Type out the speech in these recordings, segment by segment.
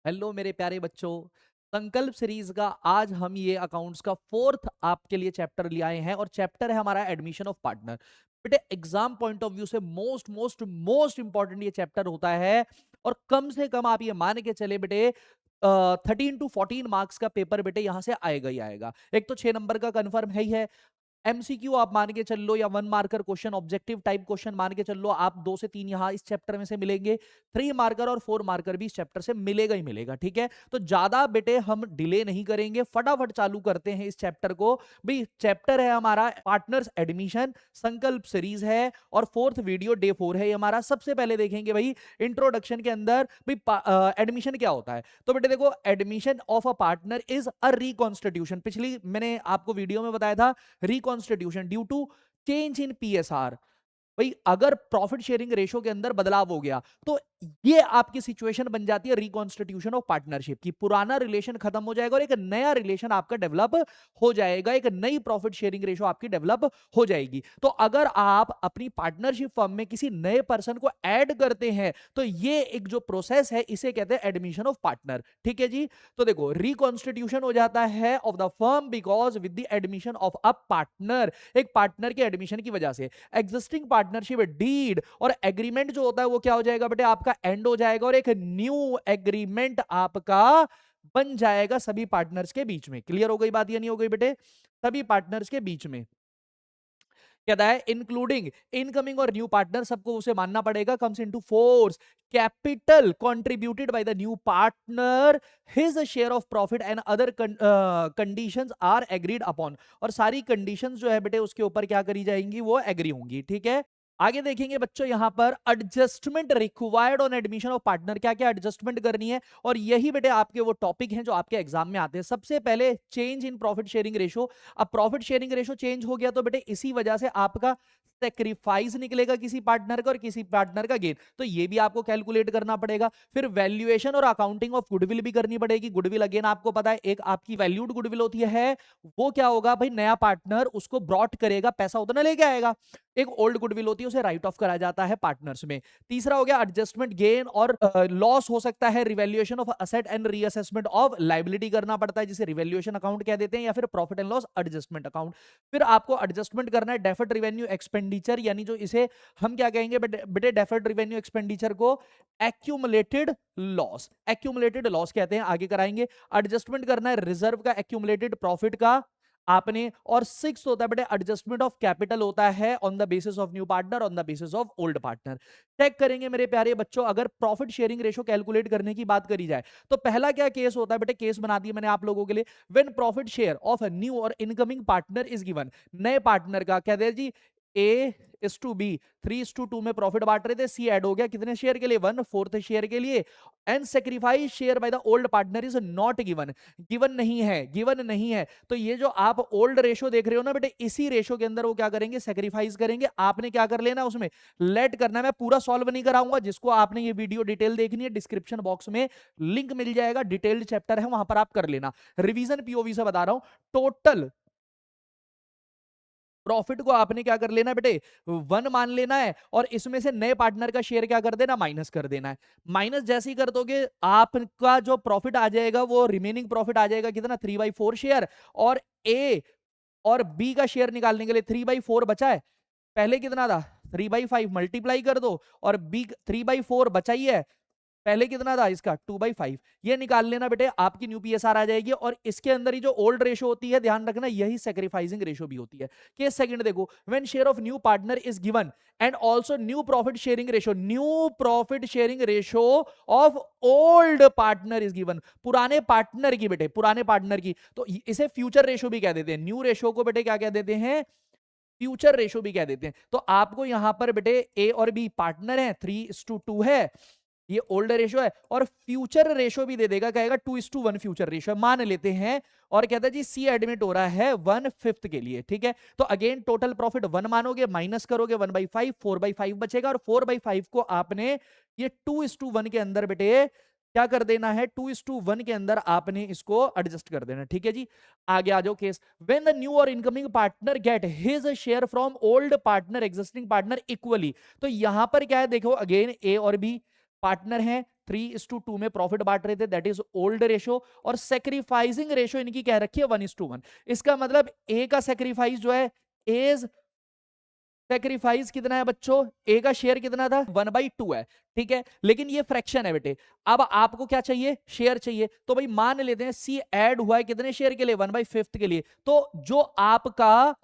Hello मेरे प्यारे बच्चों। संकल्प सीरीज का आज हम ये अकाउंट्स का फोर्थ आपके लिए चैप्टर ले आए हैं और चैप्टर है हमारा एडमिशन ऑफ पार्टनर। बेटे एग्जाम पॉइंट ऑफ व्यू से मोस्ट मोस्ट मोस्ट इंपॉर्टेंट ये चैप्टर होता है और कम से कम आप ये मान के चले बेटे 13 to 14 मार्क्स का पेपर बेटे यहां से आएगा ही आएगा। एक तो 6 नंबर का कंफर्म है ही है। एमसीक्यू आप मान के चल लो या 1 marker question objective type question मान के चल लो, आप 2 से 3 यहां इस चैप्टर में से मिलेंगे। 3 मार्कर और 4 मार्कर भी इस चैप्टर से मिलेगा ही मिलेगा। ठीक है, तो ज्यादा बेटे हम डिले नहीं करेंगे, फटाफट चालू करते हैं इस चैप्टर को। भाई चैप्टर है हमारा पार्टनर्स एडमिशन, संकल्प सीरीज है और फोर्थ वीडियो डे 4 है ये हमारा। सबसे पहले देखेंगे भाई इंट्रोडक्शन के अंदर भाई एडमिशन क्या होता है। तो बेटे देखो, admission of a partner is a reconstitution. पिछली मैंने आपको वीडियो में बताया था, reconstitution due to change in PSR. भाई अगर प्रॉफिट शेयरिंग रेशो के अंदर बदलाव हो गया तो ये आपकी सिचुएशन बन जाती है रिकॉन्स्टिट्यूशन ऑफ पार्टनरशिप की। पुराना रिलेशन खत्म हो जाएगा और एक नया रिलेशन आपका डेवलप हो जाएगा, एक नई प्रॉफिट शेयरिंग रेशो आपकी डेवलप हो जाएगी। तो अगर आप अपनी पार्टनरशिप फर्म में किसी नए पर्सन को ऐड करते हैं तो ये एक जो प्रोसेस है इसे कहते हैं एडमिशन ऑफ पार्टनर। ठीक है जी, तो देखो रिकॉन्स्टिट्यूशन हो जाता है of the firm because with the admission of a partner, एक पार्टनर के एडमिशन की वजह से। एग्जिस्टिंग पार्टनरशिप डीड और एग्रीमेंट जो होता है वो क्या हो जाएगा बेटे, आपका एंड हो जाएगा और एक न्यू एग्रीमेंट आपका बन जाएगा सभी पार्टनर्स के बीच में। क्लियर हो गई बात या नहीं हो गई बेटे? सभी पार्टनर्स के बीच में कहता है इंक्लूडिंग इनकमिंग और न्यू पार्टनर, सबको उसे मानना पड़ेगा। Comes into force capital contributed by the new partner, his share of profit and other conditions are agreed upon. और सारी कंडीशंस जो है बेटे उसके ऊपर क्या करी जाएंगी, वो एग्री होंगी। ठीक है, आगे देखेंगे बच्चों यहां पर adjustment required on admission of partner, क्या क्या एडजस्टमेंट करनी है। और यही बेटे आपके वो टॉपिक हैं जो आपके एग्जाम में आते हैं। सबसे पहले change in profit sharing ratio. अब प्रॉफिट शेयरिंग रेशो चेंज हो गया तो बेटे इसी वजह से आपका सेक्रीफाइस निकलेगा किसी पार्टनर का और किसी पार्टनर का गेन, तो ये भी आपको कैलकुलेट करना पड़ेगा। फिर वैल्यूएशन और अकाउंटिंग ऑफ गुडविल भी करनी पड़ेगी। गुडविल अगेन आपको पता है एक आपकी वैल्यूड गुडविल होती है, वो क्या होगा भाई, नया पार्टनर उसको ब्रॉट करेगा, पैसा उतना लेके आएगा। एक ओल्ड गुडविल होती है उसे राइट ऑफ करा जाता है पार्टनर्स में। तीसरा हो गया एडजस्टमेंट गेन और लॉस हो सकता है, revaluation of asset and reassessment of liability करना पड़ता है जिसे रिवैल्यूएशन अकाउंट कह देते हैं या फिर profit and loss adjustment account. फिर आपको एडजस्टमेंट करना है डेफर्ड रिवेन्यू एक्सपेंडिचर, यानी जो इसे हम क्या कहेंगे बेटे, डेफर्ड रिवेन्यू एक्सपेंडिचर को एक्यूमुलेटेड लॉस, एक्यूमुलेटेड लॉस कहते हैं, आगे कराएंगे। एडजस्टमेंट करना है रिजर्व का, एक्यूमुलेटेड प्रॉफिट का आपने। और सिक्स होता है बेटे एडजस्टमेंट ऑफ कैपिटल होता है on the basis of new partner, on the basis of old partner. Check करेंगे मेरे प्यारे बच्चों, अगर प्रॉफिट शेयरिंग रेशो कैलकुलेट करने की बात करी जाए तो पहला क्या केस होता है बेटे, केस बना दिया मैंने आप लोगों के लिए। When profit share of a new और इनकमिंग पार्टनर इज गिवन, नए पार्टनर का कहते हैं जी ए इज टू बी, 3:2 में प्रॉफिट बांट रहे थे, सी ऐड हो गया कितने शेयर के लिए, 1/4 शेयर के लिए। And sacrifice share by the old partner is not given, given नहीं है, गिवन नहीं है। तो ये जो आप ओल्ड रेशो देख रहे हो ना बेटे, इसी रेशो के अंदर वो क्या करेंगे, सेक्रीफाइस करेंगे। आपने क्या कर लेना उसमें लेट करना, मैं पूरा सॉल्व नहीं कराऊंगा। जिसको आपने ये वीडियो डिटेल देखनी है डिस्क्रिप्शन बॉक्स में लिंक मिल जाएगा, डिटेल्ड चैप्टर है वहां पर आप कर लेना। रिवीजन पीओवी से बता रहा हूं, टोटल प्रॉफिट को आपने क्या कर लेना बेटे, 1 मान लेना है और इसमें से नए पार्टनर का शेयर क्या कर देना, माइनस कर देना है। माइनस जैसे ही कर दोगे आपका जो प्रॉफिट आ जाएगा वो रिमेनिंग प्रॉफिट आ जाएगा कितना, 3/4 शेयर। और ए और बी का शेयर निकालने के लिए 3/4 बचा है, पहले कितना था 3/5, मल्टीप्लाई कर दो और बी 3/4 बचा ही है, पहले कितना था इसका 2/5, ये निकाल लेना बेटे, आपकी न्यू पीएसआर आ जाएगी। और इसके अंदर ही जो ओल्ड रेशो होती है ध्यान रखना, यही सैक्रिफाइसिंग रेशो भी होती है। केस सेकंड देखो, when share of new partner is given and also new profit sharing ratio, new profit sharing ratio of old partner is given, पुराने पार्टनर की बेटे, पुराने पार्टनर की। तो इसे फ्यूचर रेशो भी कह देते हैं, न्यू रेशो को बेटे क्या कह देते हैं, फ्यूचर रेशो भी कह देते हैं। तो आपको यहां पर बेटे ए और बी पार्टनर है, 3:2 है, ये ओल्ड रेशो है। और फ्यूचर रेशो भी दे देगा, कहेगा 2:1 फ्यूचर रेशो मान लेते हैं। और कहता है जी सी एडमिट हो रहा है 1/5 के लिए। ठीक है, तो अगेन टोटल प्रॉफिट 1 मानोगे, माइनस करोगे 1/5, 4/5 बचेगा। और 4/5 को आपने ये 2:1 के अंदर बेटे क्या कर देना है, 2:1 के अंदर आपने इसको एडजस्ट कर देना। ठीक है जी, आगे आ जाओ केस, व्हेन द न्यू और incoming partner get his share from old partner existing partner equally. तो यहां पर क्या है देखो, अगेन ए और बी पार्टनर हैं, 3:2 में प्रॉफिट बांट रहे थे, दैट इज ओल्ड रेशो, और सेक्रीफाइसिंग रेशो इनकी कह रखी है 1:1। इसका मतलब ए का सेक्रीफाइस जो है, एज सेक्रीफाइस कितना है बच्चों, ए का शेयर कितना था, 1/2 है, ठीक है, लेकिन ये फ्रैक्शन है बेटे। अब आपको क्या चाहिए, शेयर चाहिए, तो भाई मान लेते हैं सी ऐड हुआ है कितने शेयर के लिए, 1/5 के लिए, तो जो आपका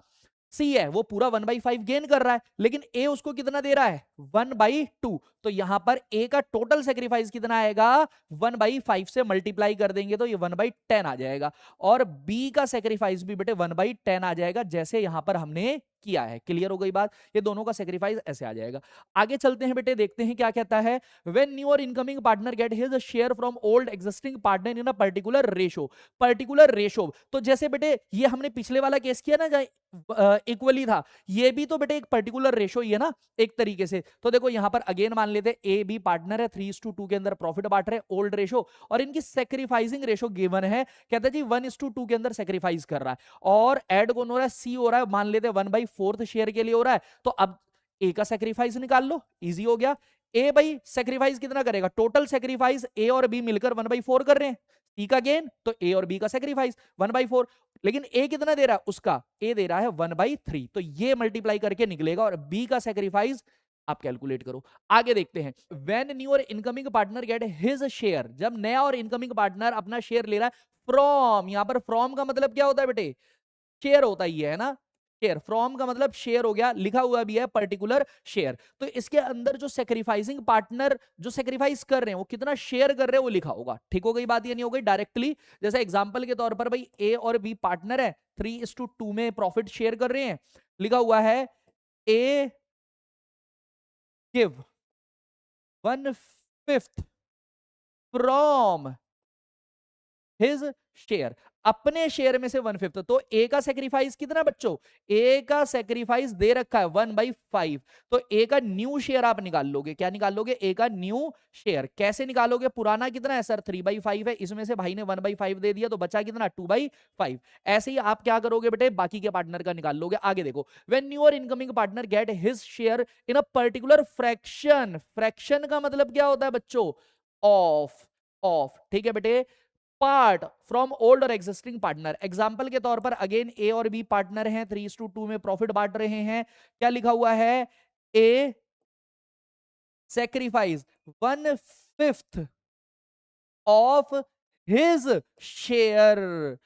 सी है वो पूरा 1/5 गेन कर रहा है, लेकिन ए उसको कितना दे रहा है, 1/2। तो यहां पर ए का टोटल सेक्रीफाइस कितना आएगा, 1/5 से मल्टीप्लाई कर देंगे तो ये 1/10 आ जाएगा, और बी का सेक्रीफाइस भी बेटे 1/10 आ जाएगा, जैसे यहां पर हमने किया है। क्लियर हो गई बात, ये दोनों का सेक्रीफाइस ऐसे आ जाएगा। आगे चलते हैं बेटे, देखते हैं क्या कहता है। व्हेन न्यू और incoming partner get his share from old existing partner in a particular ratio, particular ratio, तो जैसे बेटे ये हमने पिछले वाला केस किया ना, इक्वली था, ये भी तो बेटे एक पर्टिकुलर रेशो ही है ना एक तरीके से। तो देखो यहां पर अगेन मान लेते हैं ए बी पार्टनर है, 3:2 के अंदर प्रॉफिट बांट रहे, ओल्ड रेशो, और इनकी सेक्रीफाइसिंग रेशो गिवन है, कहते हैं जी 1:2 के अंदर सेक्रीफाइस कर रहा है, और एड कौन हो रहा है, सी हो रहा है, मान लेते हैं 1/4 शेयर के लिए हो रहा है, तो अब ए का सेक्रीफाइस निकाल लो, इजी हो गया। ए भाई सेक्रीफाइस कितना करेगा, टोटल सेक्रीफाइस ए और बी मिलकर 1/4 कर रहे हैं, सी का गेन तो ए और बी का सेक्रीफाइस 1/4, लेकिन ए कितना दे रहा है, उसका ए दे रहा है 1/3, तो ये मल्टीप्लाई करके निकलेगा, और बी का सेक्रीफाइस आप कैलकुलेट करो। आगे देखते हैं, व्हेन न्यू और incoming partner get his share, जब नया और इनकमिंग पार्टनर अपना शेयर ले रहा है फ्रॉम, यहां पर फ्रॉम का मतलब क्या होता है बेटे, शेयर होता ही है ना, शेयर, फ्रॉम का मतलब शेयर हो गया, लिखा हुआ भी है पर्टिकुलर शेयर, तो इसके अंदर जो सेक्रीफाइसिंग पार्टनर जो सेक्रीफाइस कर रहे हैं वो कितना शेयर कर रहे हैं वो लिखा होगा। ठीक हो गई बात, ये नहीं हो गई डायरेक्टली, जैसे एग्जांपल के तौर पर भाई ए और बी पार्टनर है, 3:2 में प्रॉफिट शेयर कर रहे हैं, लिखा हुआ है ए गिव 1/5 फ्रॉम हिज शेयर, अपने शेयर में से 1/5, तो ए का सेक्रीफाइस कितना बच्चों, ए का सेक्रीफाइस दे रखा है 1/5, तो ए का न्यू शेयर आप निकाल लोगे, क्या निकाल लोगे, ए का न्यू शेयर, कैसे निकालोगे, पुराना कितना है सर 3/5 है, इसमें से भाई ने 1/5 दे दिया तो बचा कितना 2/5, ऐसे ही आप क्या करोगे बेटे, बाकी के पार्टनर का निकाल लोगे। आगे देखो, व्हेन न्यू और incoming partner get his share in a particular fraction, fraction का मतलब क्या होता है बच्चों, ऑफ, ऑफ, ठीक है बेटे, पार्ट फ्रॉम ओल्ड और एग्जिस्टिंग पार्टनर, एग्जांपल के तौर पर अगेन ए और बी पार्टनर हैं, 3:2 में प्रॉफिट बांट रहे हैं, क्या लिखा हुआ है, a sacrifice 1/5 of his share,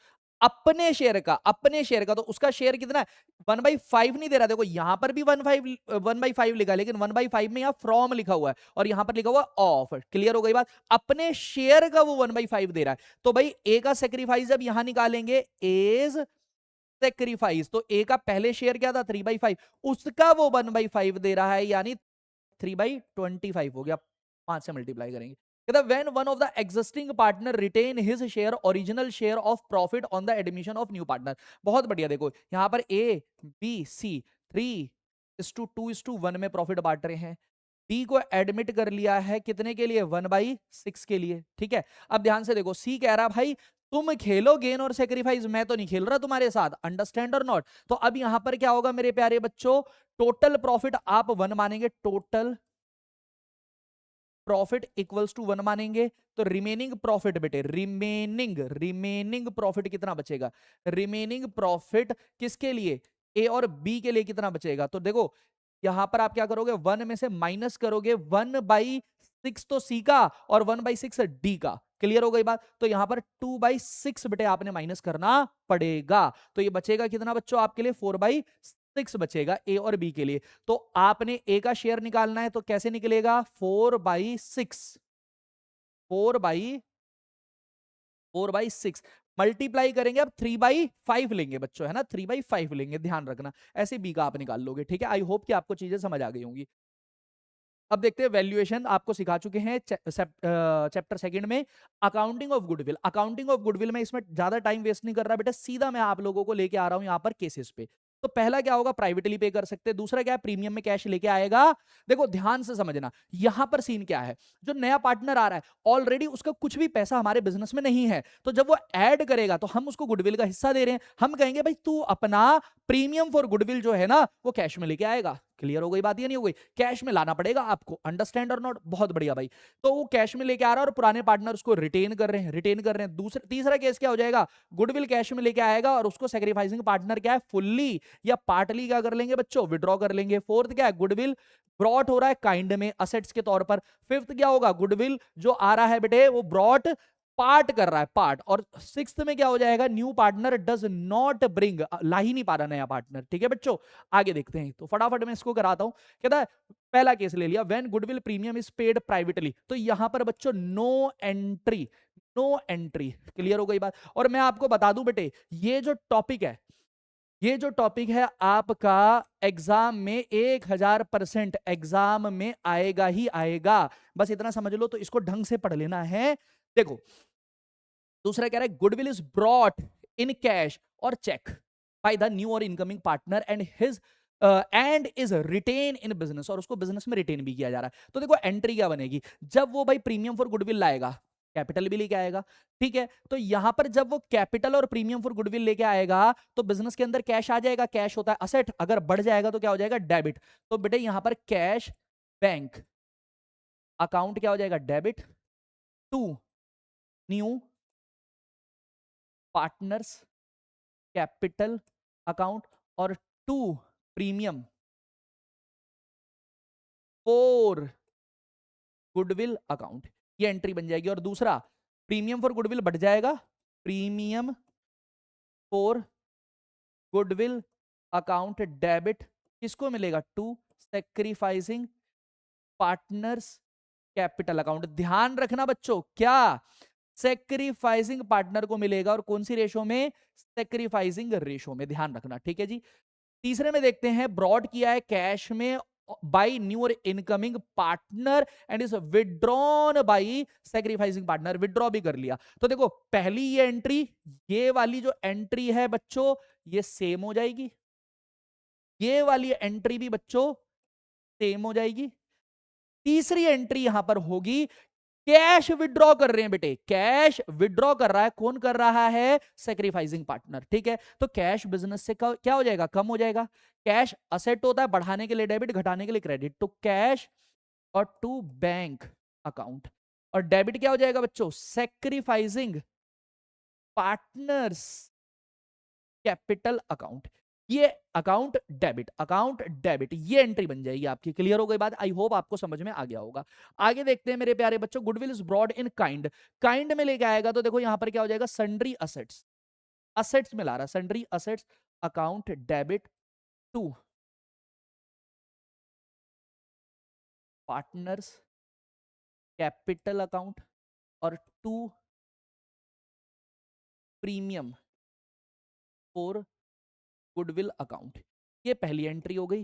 अपने शेयर का, अपने शेयर का, तो उसका शेयर कितना है 1/5 नहीं दे रहा, देखो यहां पर भी 1/5 लिखा है, लेकिन 1/5 में यहां फ्रॉम लिखा हुआ है और यहां पर लिखा हुआ ऑफ। क्लियर हो गई बात, अपने शेयर का वो 1/5 दे रहा है, तो भाई ए का सेक्रीफाइस जब यहां निकालेंगे एज सेक्रीफाइस, तो ए का पहले शेयर क्या था 3/5, उसका वो 1/5 दे रहा है, यानी 3/25 हो गया, 5 से मल्टीप्लाई करेंगे। कहता when one of the existing partner retain his share original share of profit on the admission of new partner. बहुत बढ़िया, देखो यहां पर ए बी सी 3:2:1 में प्रॉफिट बांट रहे हैं, डी को एडमिट कर लिया है कितने के लिए 1/6 के लिए, ठीक है। अब ध्यान से देखो, सी कह रहा भाई तुम खेलो गेन और सेक्रीफाइस, मैं तो नहीं खेल रहा तुम्हारे साथ, अंडरस्टैंड और नॉट। तो अब यहां पर क्या होगा मेरे प्यारे बच्चों, टोटल प्रॉफिट आप 1 मानेंगे, टोटल प्रॉफिट इक्वल्स टू 1 मानेंगे, तो रिमेनिंग प्रॉफिट बेटे, रिमेनिंग प्रॉफिट कितना बचेगा, रिमेनिंग प्रॉफिट किसके लिए, ए और बी के लिए कितना बचेगा, तो देखो यहां पर आप क्या करोगे, 1 में से माइनस करोगे 1/6 तो सी का और 1/6 डी का। क्लियर हो गई बात, तो यहां पर 2/6 बेटे आपने माइनस करना पड़ेगा, तो ये बचेगा कितना बच्चों आपके लिए 4/6 बचेगा ए और बी के लिए। तो आपने ए का शेयर निकालना है, तो कैसे निकलेगा 4/6, 4/6 मल्टीप्लाई करेंगे, अब 3/5 लेंगे बच्चों, है ना, 3/5 लेंगे, ध्यान रखना, ऐसे बी का आप निकाल लोगे। ठीक है, आई होप कि आपको चीजें समझ आ गई होंगी। अब देखते हैं वैल्यूएशन, आपको सिखा चुके हैं चैप्टर सेकंड में accounting of goodwill. Accounting of goodwill में इसमें ज्यादा टाइम वेस्ट नहीं कर रहा बेटा, सीधा मैं आप लोगों को लेके आ रहा हूं यहां पर केसेस पे। तो पहला क्या होगा, प्राइवेटली पे कर सकते हैं, दूसरा क्या है, प्रीमियम में कैश लेके आएगा। देखो ध्यान से समझना, यहां पर सीन क्या है, जो नया पार्टनर आ रहा है ऑलरेडी उसका कुछ भी पैसा हमारे बिजनेस में नहीं है, तो जब वो ऐड करेगा तो हम उसको गुडविल का हिस्सा दे रहे हैं, हम कहेंगे भाई तू अपना प्रीमियम फॉर गुडविल जो है ना वो कैश में लेके आएगा। क्लियर हो गई बात या नहीं हो गई? कैश में लाना पड़ेगा आपको, अंडरस्टैंड और नॉट? बहुत बढ़िया भाई। तो वो कैश में लेके आ रहा है और पुराने पार्टनर उसको रिटेन कर रहे हैं, रिटेन कर रहे हैं। दूसरा तीसरा केस क्या हो जाएगा? गुडविल कैश में लेके आएगा और उसको सैक्रिफाइसिंग पार्टनर क्या है, फुल्ली या पार्टली क्या कर लेंगे बच्चों, विड्रॉ कर लेंगे। फोर्थ क्या है? गुडविल ब्रॉट हो रहा है काइंड में, असेट्स के तौर पर। फिफ्थ क्या होगा? गुडविल जो आ रहा है बेटे वो ब्रॉट पार्ट कर रहा है, पार्ट। और सिक्स्थ में क्या हो जाएगा? New partner does not bring, ला ही नहीं पा रहा नया पार्टनर। ठीक है बच्चों, आगे देखते हैं। तो फटाफट मैं इसको कराता हूं। कहता है पहला केस ले लिया, when goodwill premium is paid privately. तो यहां पर बच्चों no entry, no entry. Clear हो गई बात? और मैं आपको बता दूं बेटे, ये जो टॉपिक है, ये जो टॉपिक है आपका एग्जाम में 1000% एग्जाम में आएगा ही आएगा। बस इतना समझ लो, तो इसको ढंग से पढ़ लेना है। देखो, दूसरा कह रहा है goodwill is brought in cash और चेक बाय द न्यू और incoming partner and is retain in business, और उसको बिजनेस में रिटेन भी किया जा रहा है। तो देखो एंट्री क्या बनेगी? जब वो भाई प्रीमियम फॉर गुडविल लाएगा, कैपिटल भी लेके आएगा। ठीक है, तो यहां पर जब वो कैपिटल और प्रीमियम फॉर गुडविल लेके आएगा तो बिजनेस के अंदर कैश आ जाएगा। कैश होता है असेट, अगर बढ़ जाएगा तो क्या हो जाएगा? डेबिट। तो बेटे यहां पर कैश बैंक अकाउंट क्या हो जाएगा? Debit to new partners capital account और to premium for goodwill account. ये एंट्री बन जाएगी। और दूसरा, प्रीमियम फॉर गुडविल बढ़ जाएगा, premium for goodwill account debit किसको मिलेगा? To sacrificing partners capital account. ध्यान रखना बच्चों, क्या सैक्रिफाइसिंग पार्टनर को मिलेगा, और कौन सी रेशो में? सैक्रिफाइसिंग रेशो में। ध्यान रखना, ठीक है जी। तीसरे में देखते हैं, ब्रॉड किया है कैश में बाई न्यू और incoming partner and is withdrawn by sacrificing partner. Withdraw भी कर लिया। तो देखो पहली ये एंट्री, ये वाली जो एंट्री है बच्चों, ये सेम हो जाएगी। ये वाली एंट्री भी बच्चों सेम हो जाएगी। तीसरी एंट्री यहां पर होगी, कैश विड्रॉ कर रहे हैं बेटे, कैश विड्रॉ कर रहा है। कौन कर रहा है? Sacrificing partner. ठीक है, तो कैश बिजनेस से क्या हो जाएगा? कम हो जाएगा। कैश असेट होता है, बढ़ाने के लिए डेबिट, घटाने के लिए क्रेडिट। तो कैश और टू बैंक अकाउंट, और डेबिट क्या हो जाएगा बच्चों? Sacrificing partners capital account. ये अकाउंट डेबिट, अकाउंट डेबिट, ये एंट्री बन जाएगी आपकी। क्लियर हो गई बात? आई होप आपको समझ में आ गया होगा। आगे देखते हैं मेरे प्यारे बच्चों, goodwill is brought in kind. Kind में लेके आएगा तो देखो यहां पर क्या हो जाएगा? सन्ड्री असेट्स, असेट्स में ला रहा है, sundry assets account debit to partners capital account और to premium for goodwill account. ये पहली एंट्री हो गई।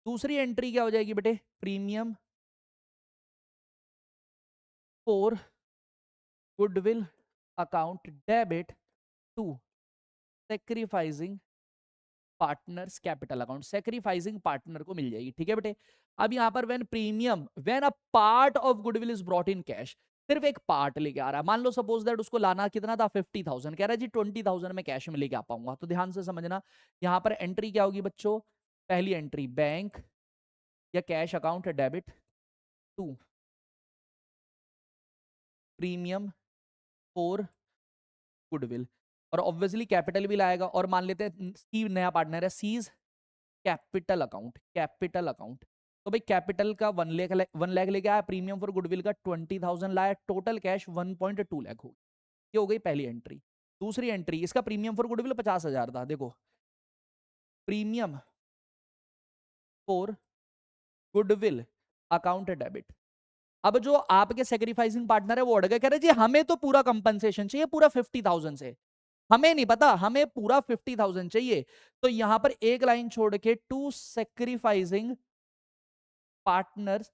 दूसरी एंट्री क्या हो जाएगी बेटे? Premium for goodwill account debit to sacrificing partners capital account. Sacrificing partner को मिल जाएगी। ठीक है बेटे, अब यहां पर when a part of goodwill is brought in cash, सिर्फ एक पार्ट लेके आ रहा है। मान लो सपोज दैट उसको लाना कितना था? 50,000। कह रहा है जी 20,000 में कैश में लेके आ पाऊंगा। तो ध्यान से समझना, यहां पर एंट्री क्या होगी बच्चों? पहली एंट्री बैंक या cash account debit to premium for goodwill, और ऑब्वियसली कैपिटल भी लाएगा। और मान लेते हैं सी नया पार्टनर है, seize capital account, capital account. तो भाई कैपिटल का 1 लाख लेके आया, प्रीमियम फॉर गुडविल का 20,000 लाया, टोटल कैश 1.2 लाख हो। ये हो गई पहली एंट्री। दूसरी एंट्री, इसका प्रीमियम फॉर गुडविल 50,000 था। देखो premium for goodwill account debit. अब जो आपके सेक्रीफाइसिंग पार्टनर है वो अड़ गए, कह रहे जी हमें तो पूरा कंपनसेशन चाहिए, पूरा 50,000 से, हमें नहीं पता, हमें पूरा 50,000 चाहिए। तो यहां पर एक लाइन छोड़ के to sacrificing partners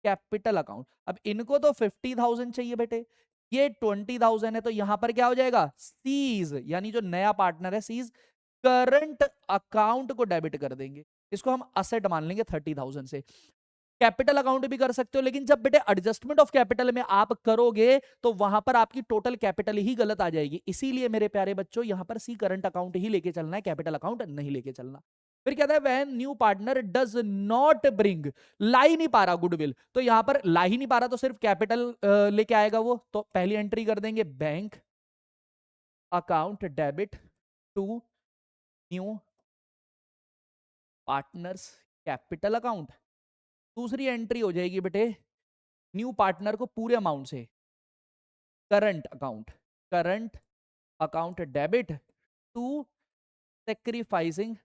capital account. अब इनको तो 50,000 चाहिए बेटे, ये 20,000 है, तो यहां पर क्या हो जाएगा? सीज, यानी जो नया पार्टनर है सीज करंट अकाउंट को डेबिट कर देंगे। इसको हम असेट मान लेंगे 30,000 से। कैपिटल अकाउंट भी कर सकते हो, लेकिन जब बेटे एडजस्टमेंट ऑफ कैपिटल में आप करोगे तो वहां पर आपकी टोटल कैपिटल ही गलत आ जाएगी। इसीलिए मेरे प्यारे बच्चों यहां पर सी करंट अकाउंट ही लेके चलना है, कैपिटल अकाउंट नहीं लेके चलना। फिर कहता है when new partner does not bring, ला ही नहीं पा रहा गुडविल, तो यहां पर ला ही नहीं पा रहा तो सिर्फ कैपिटल लेके आएगा वो, तो पहली एंट्री कर देंगे bank account debit to new partners capital account. दूसरी एंट्री हो जाएगी बेटे न्यू पार्टनर को पूरे अमाउंट से current account debit to sacrificing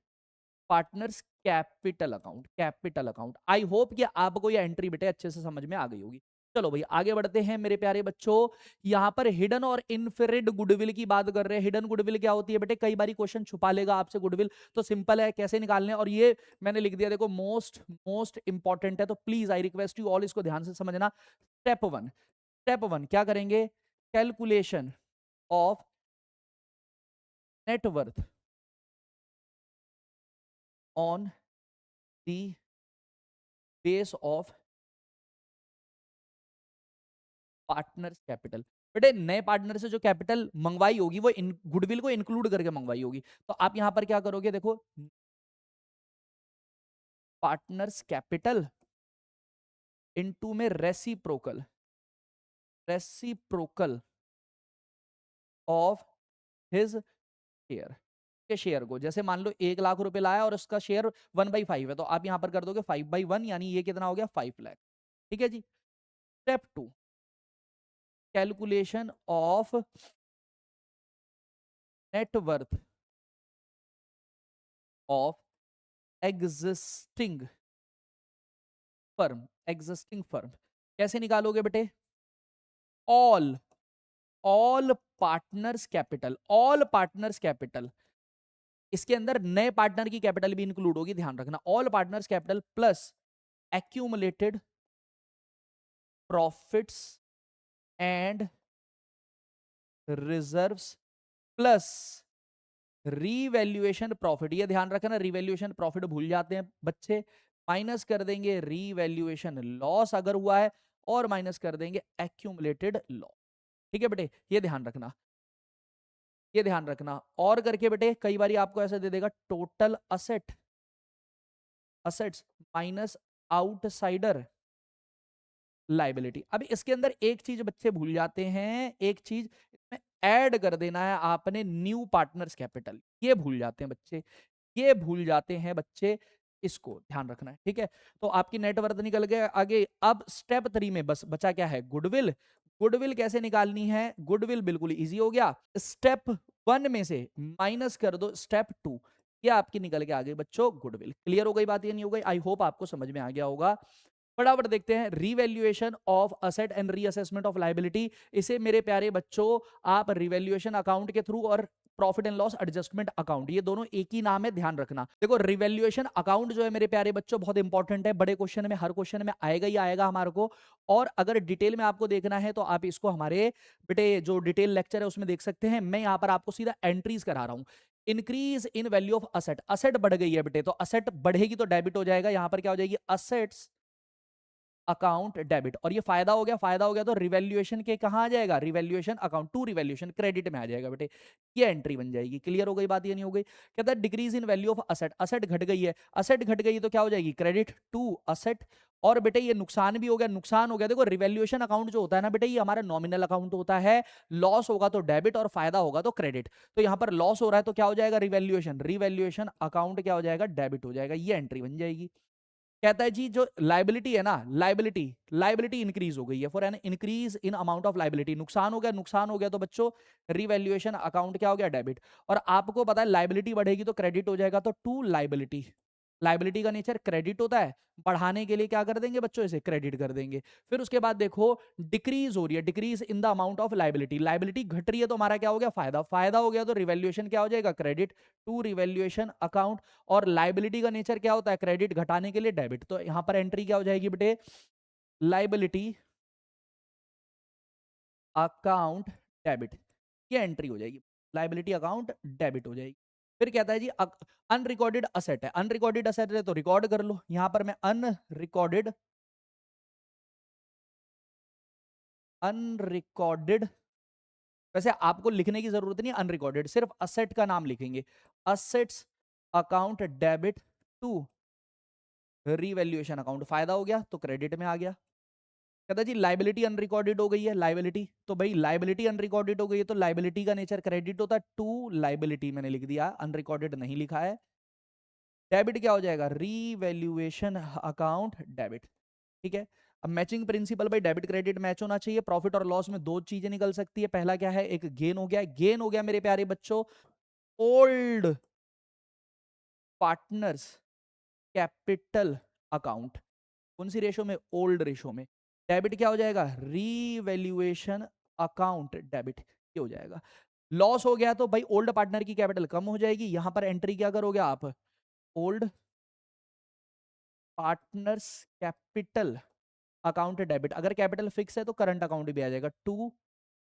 partners capital account. I hope कि आपको ये एंट्री बेटे अच्छे से समझ में आ गई होगी। चलो भाई आगे बढ़ते हैं मेरे प्यारे बच्चों। यहां पर हिडन और इनफेरिड गुडविल की बात कर रहे हैं। हिडन गुडविल क्या होती है बेटे, कई बार क्वेश्चन छुपा लेगा आपसे गुडविल, तो सिंपल है कैसे निकालने, और ये मैंने लिख दिया देखो मोस्ट मोस्ट इंपॉर्टेंट है, तो please I request you all इसको ध्यान से समझना। स्टेप वन क्या करेंगे, calculation of net worth on the base of partners capital. बेटे नए पार्टनर से जो कैपिटल मंगवाई होगी वो गुडविल को इंक्लूड करके मंगवाई होगी, तो आप यहां पर क्या करोगे, देखो पार्टनर्स कैपिटल इनटू में रेसिप्रोकल ऑफ हिज शेयर, के शेयर को, जैसे मान लो 1 लाख रुपए लाया और उसका शेयर 1/5 है, तो आप यहां पर कर दोगे 5/1, यानी ये कितना हो गया 5 लाख। ठीक है जी। Step 2 calculation of net worth of existing firm कैसे निकालोगे बेटे, ऑल ऑल पार्टनर्स कैपिटल, इसके अंदर नए पार्टनर की कैपिटल भी इंक्लूड होगी, ध्यान रखना। All partners capital plus accumulated profits and reserves plus revaluation profit, ये ध्यान रखना रीवैल्यूएशन प्रॉफिट भूल जाते हैं बच्चे, माइनस कर देंगे रीवैल्यूएशन लॉस अगर हुआ है, और माइनस कर देंगे एक्यूमुलेटेड लॉस। ठीक है बेटे, ये ध्यान रखना। और करके बेटे कई बार आपको ऐसे दे देगा total assets minus outsider liability. अब इसके अंदर एक चीज बच्चे भूल जाते हैं, एक चीज इसमें ऐड कर देना है आपने, न्यू पार्टनर्स कैपिटल, ये भूल जाते हैं बच्चे, इसको ध्यान रखना है। ठीक है, तो आपकी नेटवर्थ निकल गया आगे। अब स्टेप 3 में बस बचा क्या है, गुडविल कैसे निकालनी है, गुडविल बिल्कुल इजी हो गया। स्टेप 1 में से माइनस कर दो स्टेप 2, ये आपकी निकल के आ गई बच्चों गुडविल। क्लियर हो गई बात, ये नहीं हो गई, आई होप आपको समझ में आ गया होगा। फटाफट देखते हैं revaluation of asset and reassessment of liability. इसे मेरे प्यारे बच्चों आप रिवैल्यूएशन अकाउंट के थ्रू और profit and loss adjustment account, ये दोनों एक ही नाम है, ध्यान रखना। देखो रिवैल्यूएशन अकाउंट जो है मेरे प्यारे बच्चों बहुत इंपॉर्टेंट है, बड़े क्वेश्चन में हर क्वेश्चन में आएगा ही आएगा हमारे को, और अगर डिटेल में आपको देखना है तो आप इसको हमारे बेटे जो डिटेल लेक्चर है उसमें देख सकते हैं। मैं यहाँ पर आपको सीधा एंट्रीज करा रहा हूँ। Increase in value of asset, asset बढ़ गई है बेटे, तो असेट बढ़ेगी तो डेबिट हो जाएगा, यहां पर क्या हो जाएगी असेट्स अकाउंट डेबिट, और ये फायदा हो गया तो रिवैल्यूएशन के कहां आ जाएगा, revaluation account to revaluation credit में आ जाएगा बेटे, ये एंट्री बन जाएगी। क्लियर हो गई बात, ये नहीं हो गई। कहता है decrease in value of asset, asset घट गई है, असेट घट गई तो क्या हो जाएगी क्रेडिट टू असेट, और बेटे ये नुकसान भी हो गया, देखो रिवैल्यूएशन अकाउंट जो होता है ना बेटे ये हमारा नॉमिनल अकाउंट होता है, लॉस होगा तो डेबिट और फायदा होगा तो क्रेडिट, तो यहां पर लॉस हो रहा है तो क्या हो जाएगा रिवैल्यूएशन अकाउंट क्या हो जाएगा डेबिट हो जाएगा, ये एंट्री बन जाएगी। कहता है जी जो लाइबिलिटी है ना, लाइबिलिटी इंक्रीज हो गई है, for an increase in amount of liability, नुकसान हो गया तो बच्चों रिवैल्यूएशन अकाउंट क्या हो गया डेबिट, और आपको पता है लाइबिलिटी बढ़ेगी तो क्रेडिट हो जाएगा, तो टू लाइबिलिटी का नेचर क्रेडिट होता है, बढ़ाने के लिए क्या कर देंगे बच्चों इसे क्रेडिट कर देंगे। फिर उसके बाद देखो डिक्रीज हो रही है, decrease in the amount of liability घट रही है तो हमारा क्या हो गया फायदा हो गया, तो रिवैल्यूएशन क्या हो जाएगा क्रेडिट टू रिवैल्यूएशन अकाउंट, और लाइबिलिटी का नेचर क्या होता है क्रेडिट, घटाने के लिए डेबिट, तो यहां पर एंट्री क्या हो जाएगी बेटे लाइबिलिटी अकाउंट डेबिट, ये एंट्री हो जाएगी, लाइबिलिटी अकाउंट डेबिट हो जाएगी। फिर कहता है जी अनरिकॉर्डेड असेट है, अनरिकॉर्डेड असेट है तो रिकॉर्ड कर लो, यहां पर मैं अनरिकॉर्डेड, वैसे आपको लिखने की जरूरत नहीं अनरिकॉर्डेड, सिर्फ असेट का नाम लिखेंगे, assets account debit to revaluation account. फायदा हो गया तो क्रेडिट में आ गया। कहता जी लाइबिलिटी अनरिकॉर्डेड हो गई है, लाइबिलिटी, तो भाई लाइबिलिटी अनरिकॉर्डेड हो गई है तो लाइबिलिटी का नेचर क्रेडिट होता है, टू लाइबिलिटी मैंने लिख दिया, अनरिकॉर्डेड नहीं लिखा है। डेबिट क्या हो जाएगा, रीवैल्यूएशन अकाउंट डेबिट। ठीक है, अब मैचिंग प्रिंसिपल भाई, डेबिट क्रेडिट मैच होना चाहिए। प्रॉफिट और लॉस में दो चीजें निकल सकती है, पहला क्या है, एक गेन हो गया, गेन हो गया मेरे प्यारे बच्चों ओल्ड पार्टनर्स कैपिटल अकाउंट। कौन सी रेशो में, ओल्ड रेशो में। डेबिट क्या हो जाएगा, रीवैल्यूएशन अकाउंट डेबिट, ये हो जाएगा। लॉस हो गया तो भाई ओल्ड पार्टनर की कैपिटल कम हो जाएगी, यहां पर एंट्री क्या करोगे आप, old partners capital account debit. अगर कैपिटल फिक्स है तो करंट अकाउंट भी आ जाएगा, टू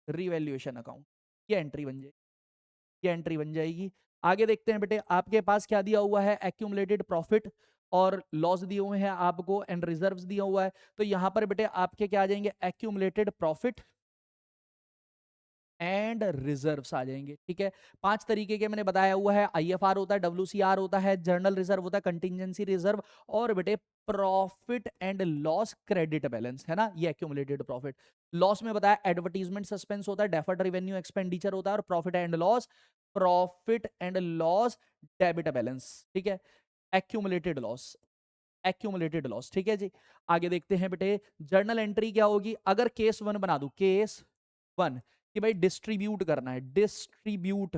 रीवैल्यूएशन अकाउंट, ये एंट्री बन जाएगी, ये एंट्री बन जाएगी। आगे देखते हैं बेटे, आपके पास क्या दिया हुआ है, एक्यूमुलेटेड प्रॉफिट और लॉस दिए हुए हैं आपको, एंड रिजर्व्स दिया हुआ है। तो यहां पर बेटे आपके क्या आ जाएंगे, एक्यूमुलेटेड प्रॉफिट एंड रिजर्व्स आ जाएंगे। ठीक है, पांच तरीके के मैंने बताया हुआ है, आईएफआर होता है, डब्ल्यूसीआर होता है, जर्नल रिजर्व होता है, कंटिजेंसी रिजर्व, और बेटे profit and loss credit balance, है ना, ये एक्यूमुलेटेड प्रॉफिट। लॉस में बताया एडवर्टीजमेंट सस्पेंस होता है, डेफर्ड रेवेन्यू एक्सपेंडिचर होता है, और profit and loss, profit and loss debit balance. ठीक है, एक्यूमुलेटेड लॉस, एक्यूमुलेटेड लॉस। ठीक है जी, आगे देखते हैं बेटे, जर्नल एंट्री क्या होगी, अगर केस वन बना दू, केस वन कि भाई डिस्ट्रीब्यूट करना है, डिस्ट्रीब्यूट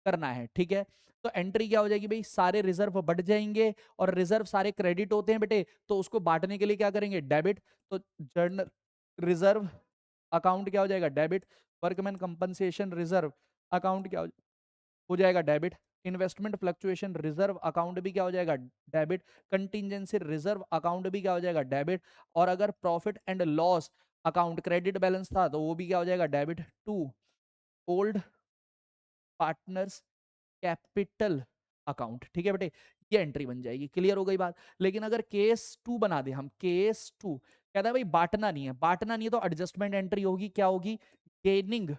करना है, ठीक है, तो एंट्री क्या हो जाएगी भाई, सारे रिजर्व बढ़ जाएंगे, और रिजर्व सारे क्रेडिट होते हैं बेटे, तो उसको बांटने के लिए क्या करेंगे, डेबिट। तो जर्नल रिजर्व अकाउंट क्या हो जाएगा, debit. Workman compensation reserve account क्या हो जाएगा, debit. Investment fluctuation reserve account भी क्या हो जाएगा, डेबिट। कंटिजेंसी रिजर्व अकाउंट भी क्या हो जाएगा, डेबिट। और अगर profit and loss account credit balance था तो वो भी क्या हो जाएगा, debit to old partners capital account. ठीक है बेटे, ये एंट्री बन जाएगी, क्लियर हो गई बात। लेकिन अगर केस टू बना दे हम, केस टू कहता है भाई बांटना नहीं है, बांटना नहीं है, तो एडजस्टमेंट एंट्री होगी, क्या होगी, गेनिंग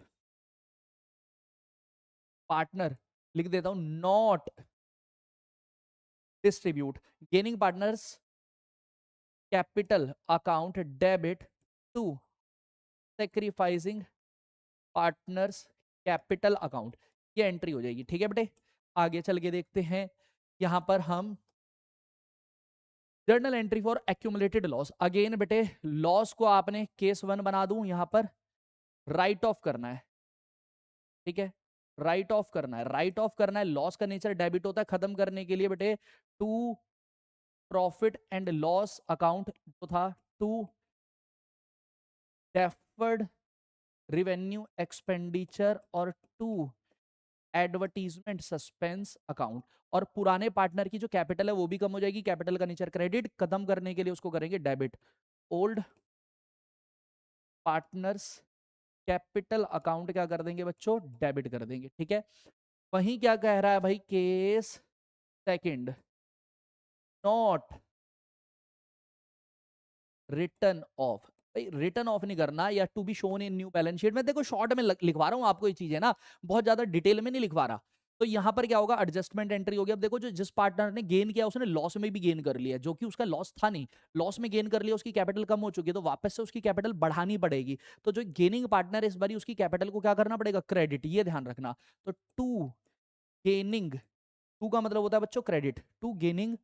पार्टनर, लिख देता हूं, not distribute, gaining partners capital account debit to sacrificing partners capital account, ये एंट्री हो जाएगी। ठीक है बेटे, आगे चल के देखते हैं, यहां पर हम journal entry for accumulated loss. Again बेटे लॉस को आपने केस वन बना दूं, यहां पर राइट ऑफ करना है। ठीक है, राइट ऑफ करना है, राइट ऑफ करना है, लॉस का नेचर डेबिट होता है, खत्म करने के लिए बेटे to profit and loss account जो था, टू डेफर्ड रिवेन्यू एक्सपेंडिचर, और टू एडवर्टीजमेंट सस्पेंस अकाउंट। और पुराने पार्टनर की जो कैपिटल है वो भी कम हो जाएगी, कैपिटल का नेचर क्रेडिट, खत्म करने के लिए उसको करेंगे debit, old partners capital account क्या कर देंगे बच्चों, डेबिट कर देंगे। ठीक है, वहीं क्या कह रहा है भाई, case second, not return off. भाई रिटर्न ऑफ नहीं करना, या to be shown in new balance sheet में, देखो शॉर्ट में लिखवा रहा हूं आपको ये चीज है ना, बहुत ज्यादा डिटेल में नहीं लिखवा रहा। तो यहां पर क्या होगा, एडजस्टमेंट एंट्री होगी। अब देखो जो जिस पार्टनर ने गेन किया उसने लॉस में भी गेन कर लिया, जो कि उसका लॉस था नहीं, लॉस में गेन कर लिया, उसकी कैपिटल कम हो चुकी है, तो वापस से उसकी कैपिटल बढ़ानी पड़ेगी। तो जो गेनिंग पार्टनर है इस बारी उसकी कैपिटल को क्या करना पड़ेगा, क्रेडिट, ये ध्यान रखना। तो टू गेनिंग, टू का मतलब होता है बच्चों credit, to gaining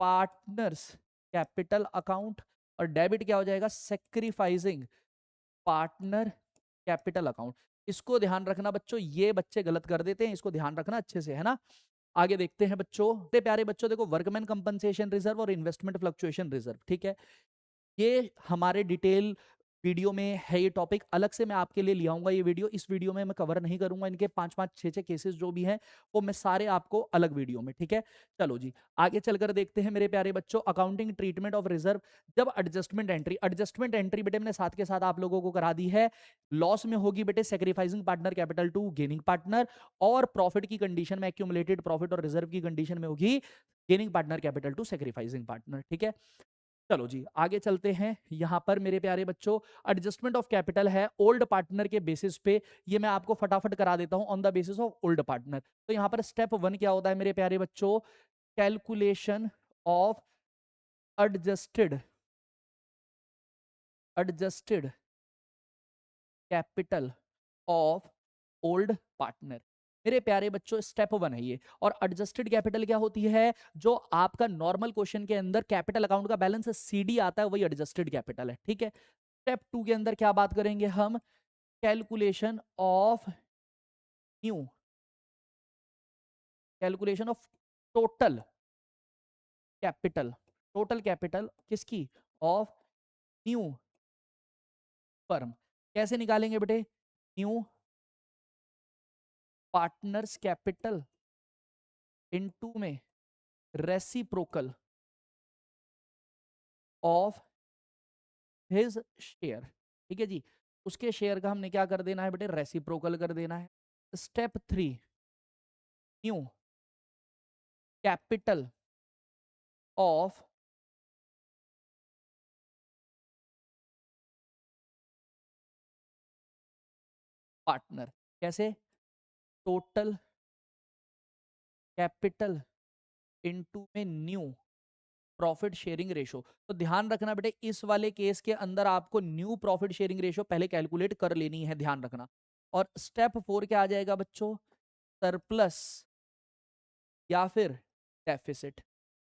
partners capital account, और डेबिट क्या हो जाएगा, सेक्रीफाइसिंग पार्टनर कैपिटल अकाउंट। इसको ध्यान रखना बच्चों, ये बच्चे गलत कर देते हैं, इसको ध्यान रखना अच्छे से, है ना। आगे देखते हैं बच्चों, प्यारे बच्चों, देखो वर्कमैन कंपनसेशन रिजर्व और इन्वेस्टमेंट फ्लक्चुएशन रिजर्व, ठीक है, ये हमारे डिटेल वीडियो में है, ये टॉपिक अलग से मैं आपके लिए ले आऊंगा। ये वीडियो, इस वीडियो में मैं कवर नहीं करूंगा, इनके 5-5 6-6 केसेस जो भी हैं वो मैं सारे आपको अलग वीडियो में, ठीक है। चलो जी, आगे चलकर देखते हैं मेरे प्यारे बच्चों, अकाउंटिंग ट्रीटमेंट ऑफ रिजर्व। जब एडजस्टमेंट एंट्री, एडजस्टमेंट एंट्री बेटे मैंने साथ के साथ आप लोगों को करा दी है, लॉस में होगी बेटे sacrificing partner capital to gaining partner, और प्रॉफिट की कंडीशन में एक्यूमुलेटेड प्रॉफिट और रिजर्व की कंडीशन में होगी gaining partner capital to sacrificing partner. ठीक है, चलो जी आगे चलते हैं। यहां पर मेरे प्यारे बच्चों एडजस्टमेंट ऑफ कैपिटल है ओल्ड पार्टनर के बेसिस पे, ये मैं आपको फटाफट करा देता हूं, on the basis of old partner. तो यहां पर स्टेप वन क्या होता है मेरे प्यारे बच्चों, calculation of adjusted capital of old partner. मेरे प्यारे बच्चों, स्टेप 1 है ये। और एडजस्टेड कैपिटल क्या होती है? जो आपका नॉर्मल क्वेश्चन के अंदर कैपिटल अकाउंट का बैलेंस सीडी आता है, वही एडजस्टेड कैपिटल है। ठीक है। स्टेप 2 के अंदर क्या बात करेंगे हम? Calculation of new calculation of total capital किसकी? Of new firm. कैसे निकालेंगे बेटे? न्यू पार्टनर्स कैपिटल इनटू में रेसिप्रोकल ऑफ हिज शेयर। ठीक है जी। उसके शेयर का हमने क्या कर देना है बेटे? रेसिप्रोकल कर देना है। Step 3, new capital of partner. कैसे? टोटल कैपिटल इनटू में न्यू प्रॉफिट शेयरिंग रेशो। तो ध्यान रखना बेटे, इस वाले केस के अंदर आपको न्यू प्रॉफिट शेयरिंग रेशो पहले कैलकुलेट कर लेनी है, ध्यान रखना। और स्टेप 4 क्या आ जाएगा बच्चों? सरप्लस या फिर डेफिसिट।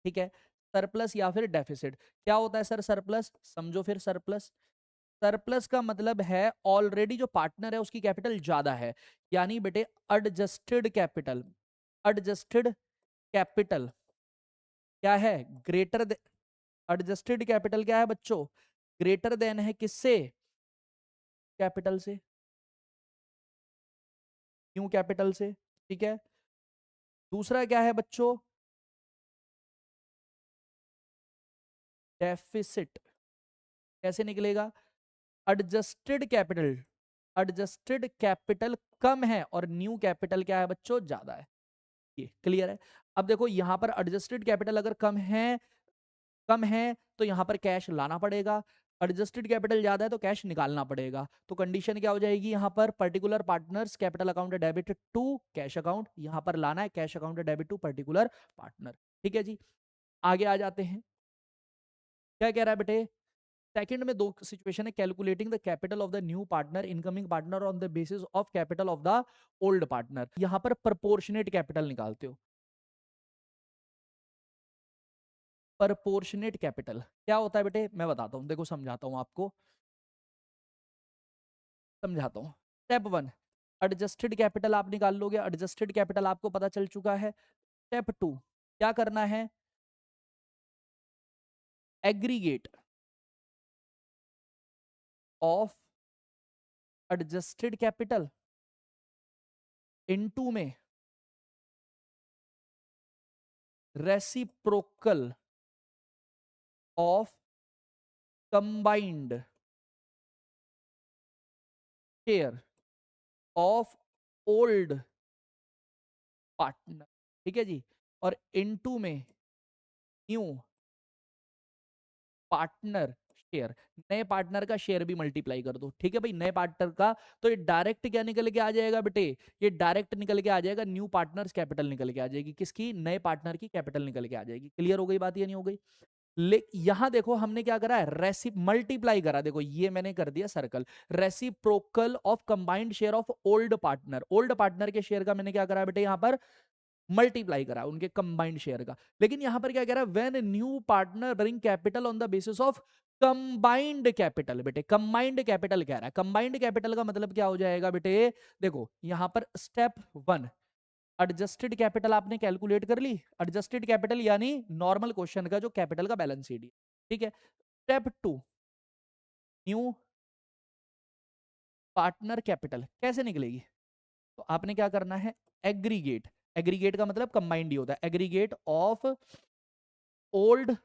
ठीक है। सरप्लस या फिर डेफिसिट क्या होता है सर? सरप्लस समझो फिर। सरप्लस का मतलब है ऑलरेडी जो पार्टनर है उसकी कैपिटल ज्यादा है, यानी बेटे एडजस्टेड कैपिटल क्या है? ग्रेटर। एडजस्टेड कैपिटल क्या है बच्चों? ग्रेटर देन है किससे? कैपिटल से, न्यू कैपिटल से। ठीक है। दूसरा क्या है बच्चों? डेफिसिट। कैसे निकलेगा? एडजस्टेड कैपिटल कम है और न्यू कैपिटल क्या है बच्चों? ज्यादा है। ये क्लियर है? अब देखो यहां पर एडजस्टेड कैपिटल अगर कम है तो यहां पर कैश लाना पड़ेगा। एडजस्टेड कैपिटल ज्यादा है तो कैश निकालना पड़ेगा। तो कंडीशन क्या हो जाएगी यहां पर? Particular partners capital account debit to cash account. यहां पर लाना है cash account debit to particular partner. ठीक है जी। आगे आ जाते हैं। क्या कह रहा है बेटे? सेकंड में दो सिचुएशन है। Calculating the capital of the new partner incoming partner on the basis of capital of the old partner. यहां पर प्रपोर्शनेट कैपिटल निकालते हो। प्रपोर्शनेट कैपिटल क्या होता है बेटे? मैं बताता हूं, देखो समझाता हूं आपको। समझाता हूं। स्टेप 1, एडजस्टेड कैपिटल आप निकाल लोगे। एडजस्टेड कैपिटल आपको पता चल चुका है। स्टेप 2 क्या करना है? Aggregate of adjusted capital into में reciprocal of combined share of old partner. ठीक है जी। और इनटू में न्यू पार्टनर शेयर। नए पार्टनर का शेयर भी मल्टीप्लाई कर दो। ठीक है भाई, नए पार्टनर का। तो ये डायरेक्ट क्या निकल के आ जाएगा बेटे? ये डायरेक्ट निकल के आ जाएगा न्यू पार्टनर्स कैपिटल निकल के आ जाएगी। किसकी? नए पार्टनर की कैपिटल निकल के आ जाएगी। क्लियर हो गई बात या नहीं हो गई? यहां देखो हमने क्या करा है? रेसिप मल्टीप्लाई करा। देखो ये मैंने कर दिया circle. Reciprocal of combined share of old partner. Old partner के शेयर का मैंने क्या करा बेटे? यहां पर मल्टीप्लाई करा उनके कंबाइंड शेयर का। लेकिन यहां पर क्या कह रहा है? When new partner bring capital on the basis of combined capital. बेटे कंबाइंड कैपिटल कह रहा है। कंबाइंड कैपिटल का मतलब क्या हो जाएगा बेटे? देखो यहां पर स्टेप 1, एडजस्टेड कैपिटल आपने कैलकुलेट कर ली। एडजस्टेड कैपिटल यानी नॉर्मल क्वेश्चन का जो कैपिटल का बैलेंस शीट। ठीक है। स्टेप 2, न्यू पार्टनर कैपिटल कैसे निकलेगी? तो आपने क्या करना है? एग्रीगेट। एग्रीगेट का मतलब कंबाइंड ही होता है। Aggregate of old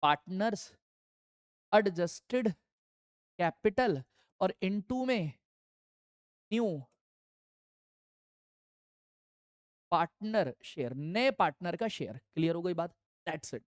partners adjusted capital और इनटू में न्यू पार्टनर शेयर, नए पार्टनर का शेयर। क्लियर हो गई बात? That's it.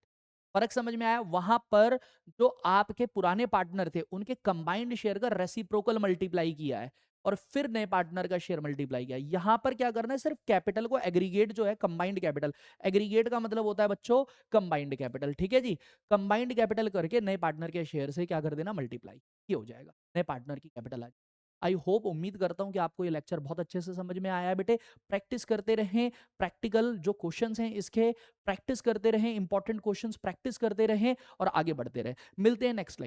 फर्क समझ में आया? वहां पर जो आपके पुराने पार्टनर थे उनके कंबाइंड शेयर का रेसिप्रोकल मल्टीप्लाई किया है। और फिर नए पार्टनर का शेयर मल्टीप्लाई किया। यहां पर क्या करना है, सिर्फ कैपिटल को एग्रीगेट जो है कंबाइंड कैपिटल, एग्रीगेट का मतलब होता है बच्चों कंबाइंड कैपिटल, ठीक है जी। कंबाइंड कैपिटल करके नए पार्टनर के शेयर से क्या कर देना, मल्टीप्लाई, ये हो जाएगा, नए पार्टनर की कैपिटल आ। आई होप, उम्मीद करता हूं कि आपको ये लेक्चर बहुत अच्छे से समझ में आया है बेटे। प्रैक्टिस करते रहें, प्रैक्टिकल जो क्वेश्चंस हैं इसके प्रैक्टिस करते रहें, इंपॉर्टेंट क्वेश्चंस प्रैक्टिस करते रहें और आगे बढ़ते रहें। मिलते हैं नेक्स्ट लेक्चर।